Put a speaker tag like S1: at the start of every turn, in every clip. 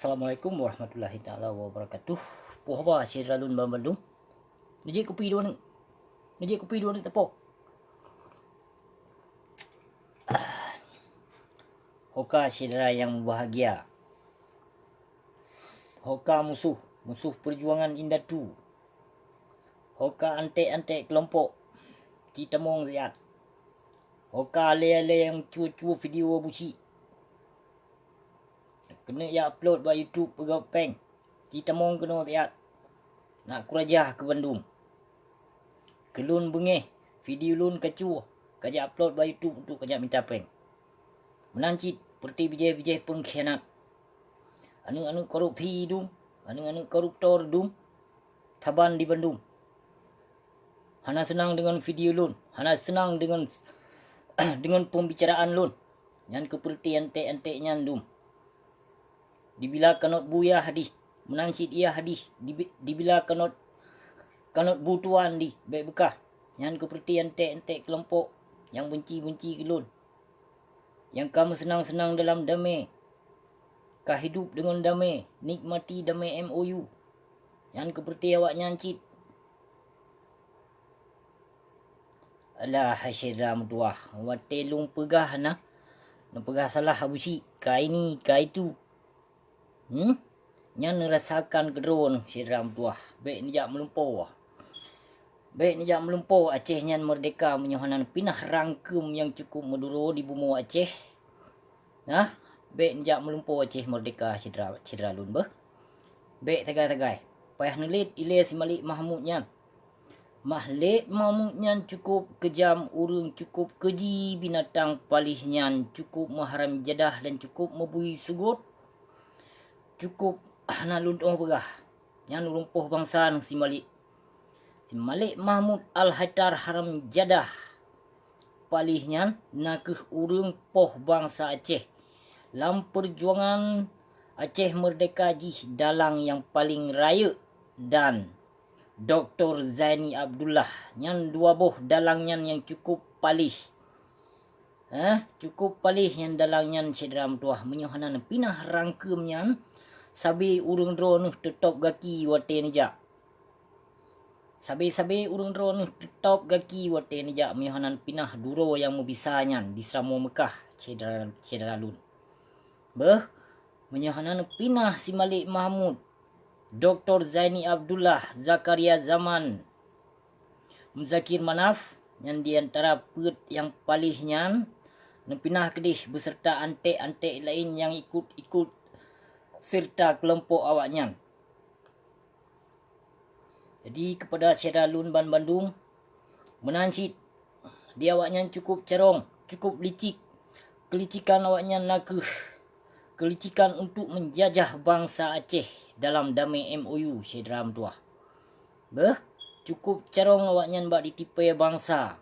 S1: Assalamualaikum warahmatullahi taala wabarakatuh. Poh ba siralun Bandung. Niji kopi dua ni. Niji kopi dua ni tepo. Hoka saudara yang bahagia. Hoka musuh, musuh perjuangan Indatu. Hoka ante-ante kelompok Citamong Ziyad. Hoka ale-ale yang cua-cua video busi. Kena ya upload buat YouTube pegawai peng. Citamong kena Ziyad. Nak kurajah ke Bandung. Kelun bengeh, video lun kacua. Kajak upload buat YouTube untuk kajak minta peng. Menancit seperti bijai-bijai pengkhianat. Anu-anu korupsi dum, anu-anu koruptor dum. Taban di Bandung. Hana senang dengan video lun, hana senang dengan dengan pembicaraan lun. Yang keperti ante-ante nyandum. Dibila kanot buya hadis, menancit ia hadis. Dibila kanot butuan di baik bekah. Yang keperti ante-ante kelompok yang benci-benci kelun. Yang kamu senang-senang dalam damai. Kah hidup dengan damai, nikmati damai MOU. Yang keperti awak nyancit. Alah hasyirah mutuah. Watelung pegah na. Nak pegah salah abusi. Kai ni, kai tu. Yang rasakan kedron syirah mutuah. Baik ni jak melumpau. Baik ni jak melumpau Aceh nyan merdeka menyohanan pinah rangkum yang cukup meduro di bumi Aceh. Baik ni jak melumpau Aceh merdeka syirah lun beh. Baik tagai-tagai. Payah nelit ile si Malik Mahmud nyan. Mahlik mamutnyan cukup kejam, urung cukup keji, binatang palihnya cukup mahram jadah dan cukup mebui sugut. Cukup nalun tong pegah. Yang lumpuh bangsa si Malik. Si Malik Mahmud Al-Haidar haram jadah. Palihnya nakeh urung poh bangsa Aceh. Lam perjuangan Aceh merdeka jih dalang yang paling raya dan Dr. Zaini Abdullah yang dua boh dalangnya yang cukup palih. Cukup palih yang dalangnya sedram tuah menyohanan pinah rangkumnya sabi urung drone tetop gaki wate nija. Sabi urung drone tetop gaki wate nija menyohanan pinah duro yang mebisanya di Seramo Mekah cedralun. Beh menyohanan pinah si Malik Mahmud Dr. Zaini Abdullah, Zakaria Zaman, Muzakir Manaf, yang diantara pet yang palihnya, nepinah kedih beserta ante-ante lain yang ikut-ikut serta kelompok awaknya. Jadi kepada Syedalun Bandung, menancit, dia awaknya cukup cerong, cukup licik, kelicikan awaknya nakeh, kelicikan untuk menjajah bangsa Aceh dalam damai MOU sedram tuah. Beh, cukup carong awaknya bak ditipai bangsa.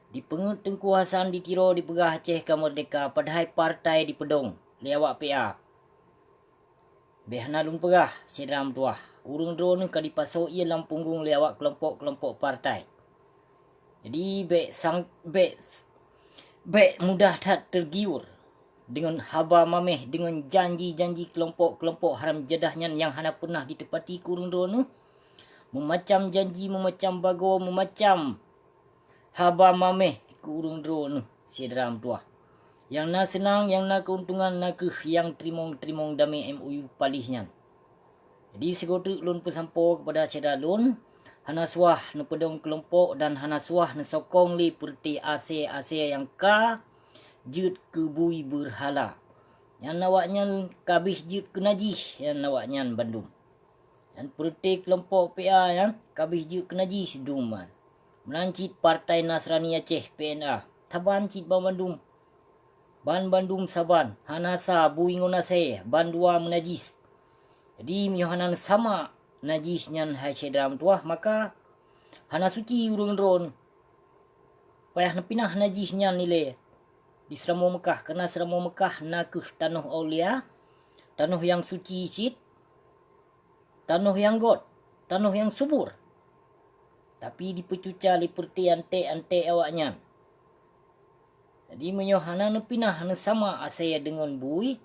S1: Di pengut tengkuasan ditiro di pegah Aceh ke merdeka padahal partai di pedong le awak PA. Beh nalun pegah sedram tuah. Urung drone ka dipasok ia dalam punggung le awak kelompok-kelompok partai. Jadi bek mudah tak tergiur dengan haba mameh, dengan janji-janji kelompok-kelompok haram jadahnya yang hana pernah ditepati kurung drone. Memacam janji, memacam bago, memacam haba mameh kurung drone sedram tuah. Yang na senang, yang na keuntungan, nakeh yang terimong-terimong damai MOU palihnya. Jadi segotuk lun pesampo kepada Syedalun, hana suah nepedong kelompok dan hana suah nesokong li perti ase-ase yang jut ke bui berhala. Yang nawaknya kabih jut ke najih yang nawaknya Bandung. Yang perti kelompok PA yang kabih jut ke najih duman. Menancit Partai Nasrani Aceh PNA. Taban cit Bandung. Ban Bandung Saban. Hanasa bui ngonase. Ban dua menajis. Jadi miyohanan sama najisnya hai sedram tuah maka hana suci urung drone. Payah nepinah najisnya nilai. Di Seramo Mekah. Kerana Seramo Mekah nakeh tanah aulia. Tanah yang suci sit. Tanah yang god. Tanah yang subur. Tapi dipecuca liperti ante-ante awaknya. Jadi menyohana nepinah sama asaya dengan bui.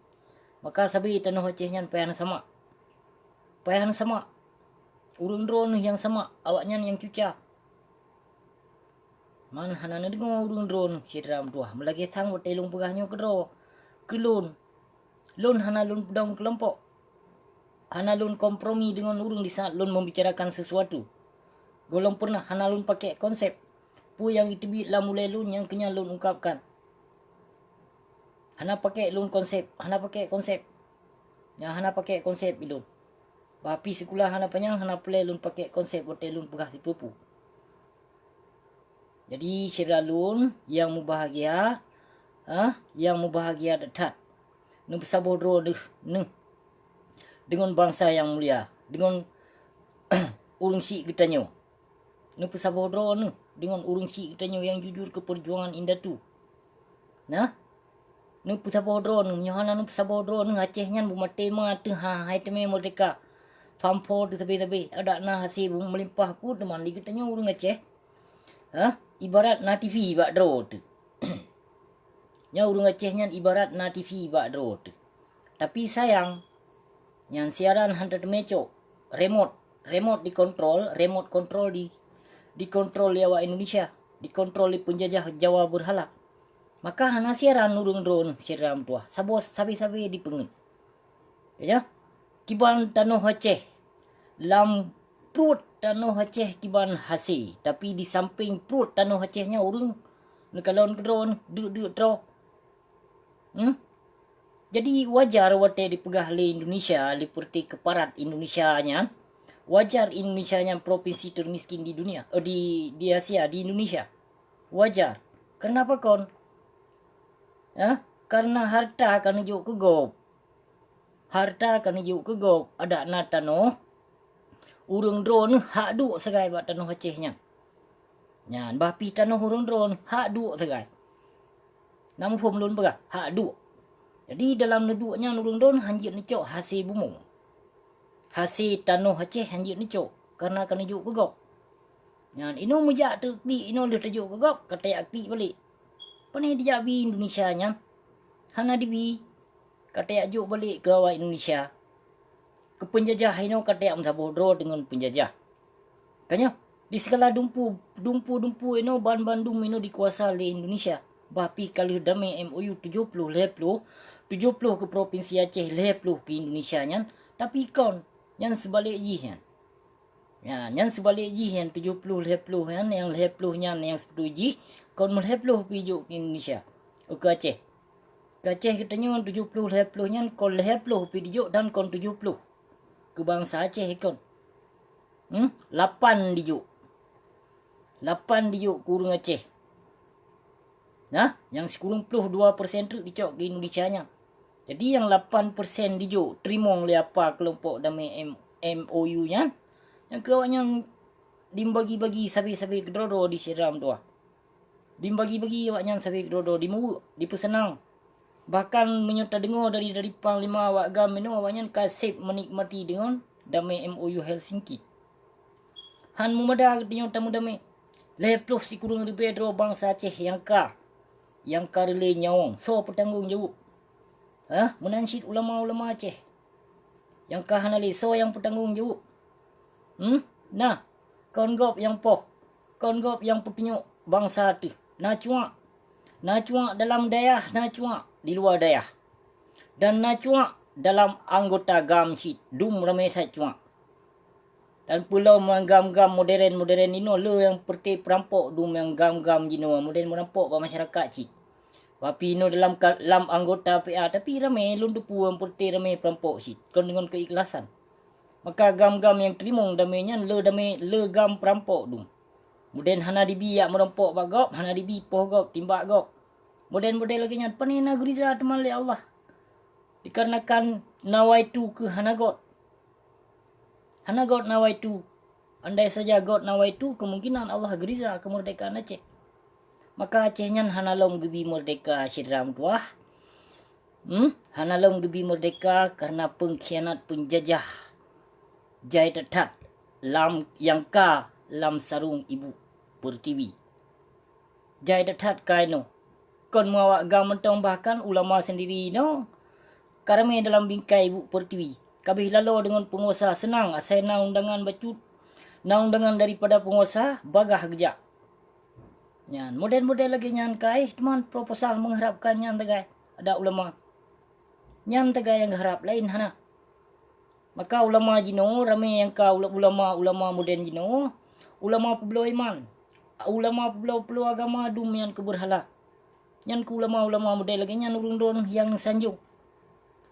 S1: Maka sabi tanah Aceh nyan payah sama. Payah sama. Urang drone yang sama. Awaknya yang cuca. Man hanana dengar urang drone siram tuah. Melagi sang telung pegahnya kedro. Kelun. Lun hana lun pedang kelompok. Hana lun kompromi dengan urang di saat lun membicarakan sesuatu. Golong pernah hana lun pakai konsep. Pu yang itibit lah mulai lun yang kenya lun ungkapkan. Hana pakai lun konsep. Hana pakai konsep. Yang hana pakai konsep ilun. Bapi sekolah hana panjang. Hana play lun pakai konsep. Hotel lun pegah si pupu. Jadi syirah lun yang mubahagia. Yang mubahagia dekat. Nu bersabodro dengan bangsa yang mulia. Dengan urang si kitanya. Nu bersabodro dengan urang si kitanya yang jujur ke perjuangan indah tu. Nah. Nu pesabodro nyohana nu pesabodro Acehnya bumatema tu hai teme merdeka. Fampo tu tabe ada na hasil melimpah pu teman di kitanya urang Aceh. Ibarat na TV bak dro tu. Nya urang Acehnya ibarat na TV bak dro tu. Tapi sayang yang siaran hantar meco remote dikontrol, remote control dikontrol ya Indonesia, dikontrol di penjajah Jawa berhala. Maka hana siaran urang drone siram tuah. Sabos sabi-sabi dipengen. Ya. Kiban tanah Aceh. Lam perut tanah Aceh kiban hasil. Tapi di samping perut tanah Acehnya urang nekalon drone duk draw. Jadi wajar wate dipegah le Indonesia, liperti keparat Indonesia nya. Wajar Indonesia nya provinsi termiskin di dunia, di Asia, di Indonesia. Wajar. Kenapa kon? Karena harta kan hijuk ke gop. Harta kan hijuk ke gop. Ada na tanah. Urang drone hak duk segai buat tanah Acehnya. Nyan bapi tanah urang drone hak duk segai. Namun pun lun begah hak duk. Jadi dalam neduknya urang drone hanjit nicok hasil bumung. Hasil tanah Aceh hanjit nicok. Karena kan hijuk ke gop. Nyan ino mujak teknik ino dah tajuk ke gop. Kata akti balik. Pani dia bi Indonesia nya. Hana dibi. Kata ajuk balik ke awak Indonesia. Ke penjajah ino kata msabodro dengan penjajah. Kanya di segala dumpu ino ban Bandung ino dikuasa oleh Indonesia. Bapi kali damai MOU 70 ke provinsi Aceh 70 ke Indonesia nya. Tapi kon yang sebalik jihan. Ya, yang sebalik jihan 70 yan yang 70 nya yang 10 ji. Kon melheploh pijuk ke Indonesia. Ke Aceh. Ke Aceh katanya 70 nya kon leheploh pijuk dan kon 70. Ke bangsa Aceh kon. 8 dijuk. 8 dijuk kurung Aceh. Nah, yang 92% tu dicok ke Indonesia nya. Jadi yang 8% dijuk terimong le apa kelompok damai MOU nya. Yang kawaknya dimbagi-bagi sabi-sabi kedoro di siram tu. Dibagi-bagi awaknya sampai dodo di pesenang. Bahkan menyerta dengar dari panglima awak gam ini awaknya kasih menikmati dengan damai MOU Helsinki. Han mumada dengan tamu damai. Leploh si kurung ribedro bangsa Aceh yang rele nyawang. So bertanggung jawab. Menansid ulama-ulama Aceh. Yang hanale so yang bertanggung jawab. Nah, kongop yang kongop yang pepinyuk bangsa tu. Na cuak dalam dayah, na cuak di luar dayah. Dan na cuak dalam anggota gam si dum ramai tak cuak. Dan pulau menggam-gam modern ino le yang perti perampok dum yang gam-gam jino modern merampok ba masyarakat si. Tapi ino dalam anggota PA tapi ramai lun dupu yang perti ramai perampok si. Kon dengan keikhlasan. Maka gam-gam yang terimong damainya le gam perampok dum. Kemudian hana dibi yak merompok bagop, hana dibi poh gop, timbak gop. Kemudian model lagi nya panina geriza teman le Allah. Dikarenakan nawaitu ke hanagot. Hanagot nawaitu. Andai saja God nawaitu, kemungkinan Allah geriza kemerdekaan Aceh. Maka Acehnya hanalom gebi merdeka sidram tuah. Hanalom gebi merdeka karena pengkhianat penjajah. Jai tetat lam yang lam sarung ibu pertiwi. Jai detat kaino. Kon mawak gam mentong bahkan ulama sendiri no. Karame dalam bingkai ibu pertiwi. Kabih lalu dengan penguasa senang asal na undangan bacut. Na undangan daripada penguasa bagah gejak. Nyan model-model lagi nyan kai teman proposal mengharapkan nyan tegai ada ulama. Nyan tegai yang harap lain hana. Maka ulama jino rame yang ka ulama modern jino. Ulama pebelo iman. Ulama pebelo agama dum yang keberhala. Nyan ku ulama model lagi nyan urung don yang sanjung.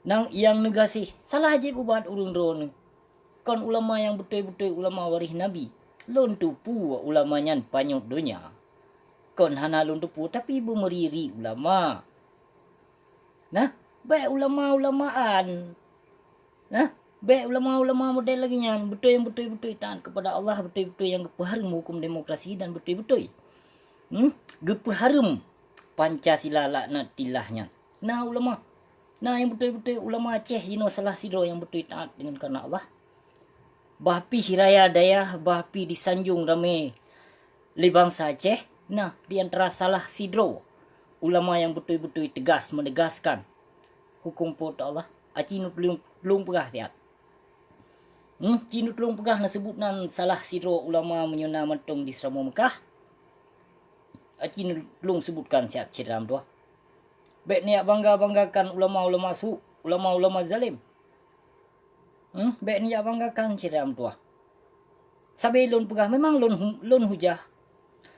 S1: Nang yang negasi. Salah je ubat urung don. Kon ulama yang betul-betul ulama waris Nabi. Lon tupu ulama nyan panyuk dunia. Kon hana lon tupu tapi bumeriri ulama. Nah, baik ulama-ulamaan. Nah, baik ulama-ulama model lagi yang betul yang betul-betul taat kepada Allah, betul-betul yang gepaharum hukum demokrasi dan betul-betul gepaharum Pancasila laknatilahnya. Nah ulama, nah yang betul-betul ulama Aceh jino salah sidro yang betul taat dengan karena Allah. Bahpi hiraya daya, bahpi disanjung rame le bangsa Aceh. Nah di antara salah sidro ulama yang betul-betul tegas menegaskan hukum pot Allah. Acinu belum pegah tiap. Cinu belum pegah nak sebut nan salah sidro ulama menyuna mentong di Serama Mekah. Acinu belum sebutkan siat siram tu. Baik niat banggakan ulama-ulama su, ulama-ulama zalim. Baik niat banggakan siram tu. Sabe lon pegah memang lon hujah.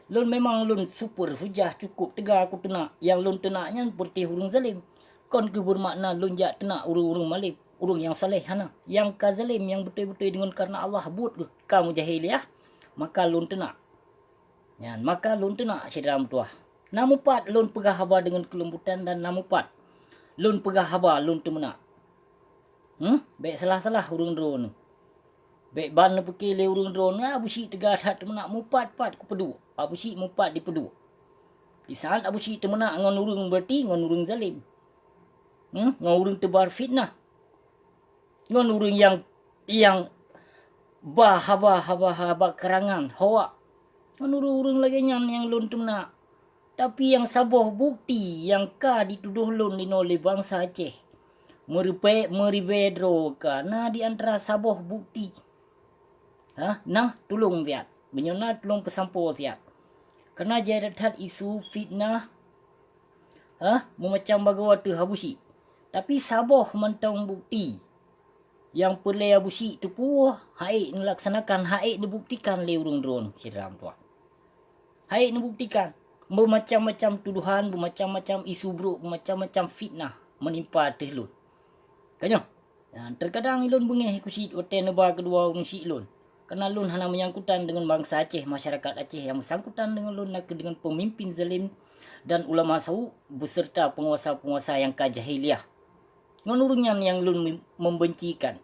S1: Lon memang lon super hujah cukup tegar aku tenak. Yang lon tenaknya seperti hurung zalim. Kon ke bermakna lon jak tenak urung-urung malib. Urung yang saleh hana. Yang ka zalim yang betul-betul dengan karena Allah buat ke kamu jahiliah. Maka lon tenak. Yan, maka lon tenak siram tuah. Namupat lon pegah haba dengan kelembutan dan namupat. Lon pegah haba lon temenak. Baik salah-salah urung drone. Baik ban pekil le urung drone abu si tegar hat temenak mupat-pat ke pedu. Abu si mupat di pedu. Di saat abu si temenak ngon urung berarti ngon urung zalim. Ngon urung tebar fitnah. Ngon urung yang haba kerangan hawa. Ngon urung lagi yang lon temenak. Tapi yang saboh bukti yang ka dituduh lon dinoleh bangsa Aceh. Meribedro ka. Nah di antara saboh bukti. Nah tolong tiap. Menyona tolong pesampo tiap. Kerana jadat isu fitnah. Memacam bagawa tu habusi. Tapi saboh mentang bukti. Yang perle habusi tu pun. Haik melaksanakan. Haik dibuktikan le urung drone. Siram tu. Haik dibuktikan. Bermacam-macam tuduhan. Bermacam-macam isu buruk. Bermacam-macam fitnah. Menimpa tehlun. Kanya. Terkadang ilun bengih kusit. Wate neba kedua orang si ilun. Kerana lun hanya menyangkutan dengan bangsa Aceh, masyarakat Aceh yang bersangkutan dengan lun dengan pemimpin zalim dan ulama sau beserta penguasa-penguasa yang kajahiliah. Ngan urungan yang lun membencikan.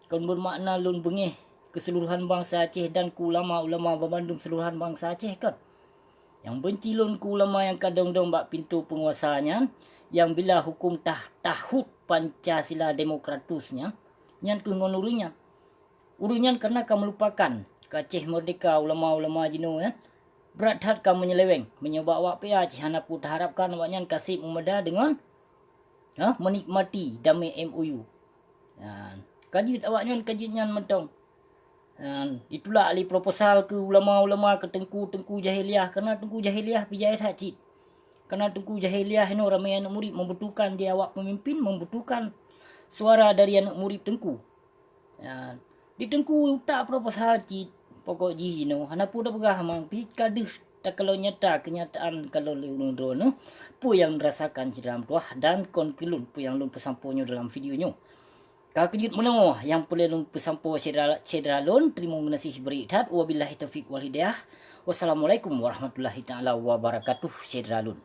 S1: Kan bermakna lun bengih keseluruhan bangsa Aceh dan ku ulama-ulama Bandung seluruhan bangsa Aceh kan. Yang benci lun ku ulama yang kadang-dong bak pintu penguasanya yang bila hukum tahut Pancasila demokratusnya nyan ku ngan urungan. Urunyan kerana kamu melupakan ke Aceh merdeka ulama-ulama jino ya. Berat hat kamu menyeleweng. Menyebab awak pia Aceh hana pun harapkan awaknya kasih memeda dengan menikmati damai MOU. Kajut awaknya kajutnya mentong. Itulah ahli proposal ke ulama-ulama ke tengku jahiliah. Kerana tengku jahiliah pijayat hacit. Kerana tengku jahiliah ini ramai anak murid membutuhkan dia awak pemimpin. Membutuhkan suara dari anak murid tengku. Di tengku tak proposal cit pokok jino hana pun dah pegah mang pi kadeh tak kalau nyata kenyataan kalau leun drone pu yang rasakan dalam tuah dan konkulun pu yang lun pesamponyo dalam videonyo ka kejut menengah yang perlu lun pesampo cedera lun terima kasih beri wabillahi taufik wal hidayah wassalamualaikum warahmatullahi taala wabarakatuh cedera lun.